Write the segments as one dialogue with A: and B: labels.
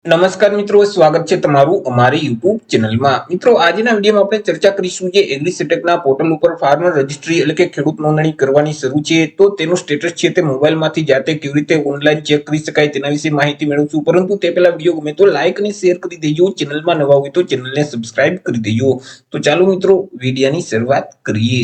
A: નમસ્કાર મિત્રો, સ્વાગત છે તમારું અમારી YouTube ચેનલમાં। મિત્રો, આજના વિડીયોમાં આપણે ચર્ચા કરીશું જે એગ્રીસેટેકના પોર્ટલ ઉપર ફાર્મર રજિસ્ટ્રી એટલે કે ખેડૂત નોંધણી કરવાની શરૂ છે તો તેનું સ્ટેટસ છે તે મોબાઈલમાંથી જાતે કેવી રીતે ઓનલાઈન ચેક કરી શકાય તેના વિશે માહિતી મેળવશું। પરંતુ તે પહેલા વિડીયો ગમે તો લાઈક અને શેર કરી દેજો, ચેનલમાં નવા હોય તો ચેનલને સબસ્ક્રાઇબ કરી દેજો। તો ચાલો મિત્રો, વિડીયોની શરૂઆત કરીએ।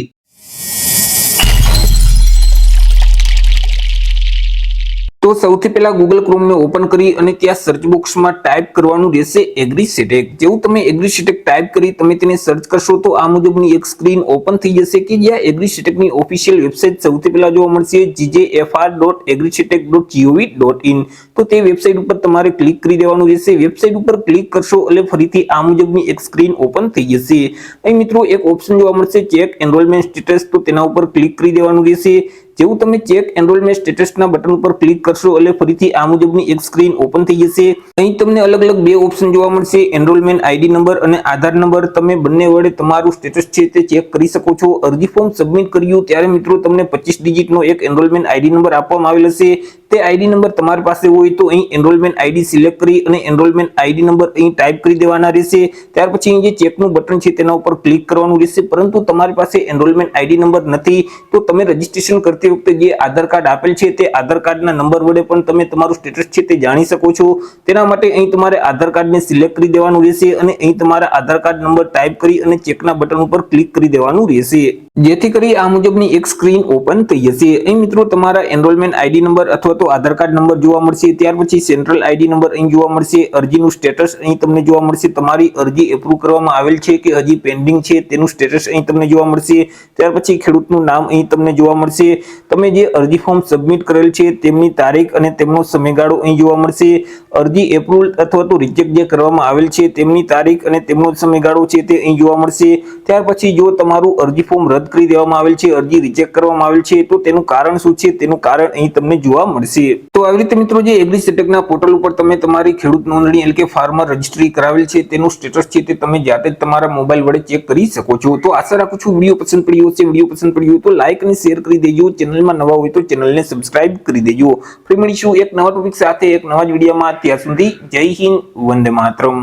A: તો સૌથી પહેલા ગૂગલ ક્રોમ ને ઓપન કરી અને ત્યાં સર્ચ બોક્સમાં ટાઈપ કરવાનું રહેશે એગ્રીસેટેક। જેવું તમે એગ્રીસેટેક ટાઈપ કરી તમે તેને સર્ચ કરશો તો આ મુજબની એક સ્ક્રીન ઓપન થઈ જશે કે જ્યાં એગ્રીસેટેકની ઓફિશિયલ વેબસાઇટ સૌથી પહેલા જોવા મળશે jjfr.agrisetec.gov.in। તો તે વેબસાઇટ ઉપર તમારે ક્લિક કરી દેવાનું રહેશે। વેબસાઇટ ઉપર ક્લિક કરશો એટલે ફરીથી આ મુજબની એક સ્ક્રીન ઓપન થઈ જશે। અહીં મિત્રો એક ઓપ્શન જોવા મળશે ચેક એનરોલમેન્ટ સ્ટેટસ, તો તેના ઉપર ક્લિક કરી દેવાનું રહેશે। જેવું તમે ચેક એનરોલમેન્ટ સ્ટેટસના બટન ઉપર ક્લિક કરશો એટલે ફરીથી આ મુજબની એક સ્ક્રીન ઓપન થઈ જશે। અહીં તમને અલગ અલગ બે ઓપ્શન જોવા મળશે, એનરોલમેન્ટ આઈડી નંબર અને આધાર નંબર। તમે બંને વડે તમારું સ્ટેટસ છે તે ચેક કરી શકો છો। અરજી ફોર્મ સબમિટ કર્યું ત્યારે મિત્રો તમને 25 ડિજિટનો એક એનરોલમેન્ટ આઈડી નંબર આપવામાં આવેલ હશે। તે આઈડી નંબર તમારી પાસે હોય તો અહીં એનરોલમેન્ટ આઈડી સિલેક્ટ કરી અને એનરોલમેન્ટ આઈડી નંબર અહીં ટાઈપ કરી દેવાના રહેશે। ત્યાર પછી અહીં જે ચેકનું બટન છે તેના ઉપર ક્લિક કરવાનું રહેશે। પરંતુ તમારી પાસે એનરોલમેન્ટ આઈડી નંબર નથી તો તમે રજીસ્ટ્રેશન કરતી વખતે જે આધાર કાર્ડ આપેલ છે તે આધાર કાર્ડના નંબર વડે પણ તમે તમારું સ્ટેટસ છે તે જાણી શકો છો। તેના માટે અહીં તમારે આધાર કાર્ડને સિલેક્ટ કરી દેવાનું રહેશે અને અહીં તમારા આધાર કાર્ડ નંબર ટાઈપ કરી અને ચેકના બટન ઉપર ક્લિક કરી દેવાનું રહેશે, જેથી કરી આ મુજબની એક સ્ક્રીન ઓપન થઈ જશે। અહીં મિત્રો તમારા એનરોલમેન્ટ આઈડી નંબર અથવા તો આધાર કાર્ડ નંબર જોવા મળશે। ત્યાર પછી સેન્ટ્રલ આઈડી નંબર અહીં જોવા મળશે। અરજીનું સ્ટેટસ અહીં તમને જોવા મળશે, તમારી અરજી એપ્રુવ કરવામાં આવેલ છે કે હજી પેન્ડિંગ છે તેનું સ્ટેટસ અહીં તમને જોવા મળશે। ત્યાર પછી ખેડૂતનું નામ અહીં તમને જોવા મળશે। તમે જે અરજી ફોર્મ સબમિટ કરેલ છે તેમની તારીખ અને તેમનો સમયગાળો અહીં જોવા મળશે। અરજી એપ્રુવલ અથવા તો રિજેક્ટ જે કરવામાં આવેલ છે તેમની તારીખ અને તેમનો સમયગાળો છે તે અહીં જોવા મળશે। ત્યાર પછી જો તમારું અરજી ફોર્મ રદ કરી દેવામાં આવેલ છે, અરજી રિજેક્ટ કરવામાં આવેલ છે તો તેનું કારણ શું છે તેનું કારણ અહીં તમને જોવા મળશે। તો આવી રીતે મિત્રો જે એગ્રીસેટેકના પોર્ટલ ઉપર તમે તમારી ખેડૂત નોંધણી એટલે કે ફાર્મર રજિસ્ટ્રી કરાવેલ છે તેનું સ્ટેટસ છે તે તમે જાતે જ તમારા મોબાઈલ વડે ચેક કરી શકો છો। તો આશા રાખું છું વિડીયો પસંદ પડ્યો હશે। વિડીયો પસંદ પડ્યો તો લાઈક અને શેર કરી દેજો, ચેનલમાં નવા હોય તો ચેનલને સબસ્ક્રાઇબ કરી દેજો। ફરી મળીશું એક નવા ટોપિક સાથે એક નવા જ વિડીયોમાં। ત્યાં સુધી જય હિન્દ, વંદે માતરમ।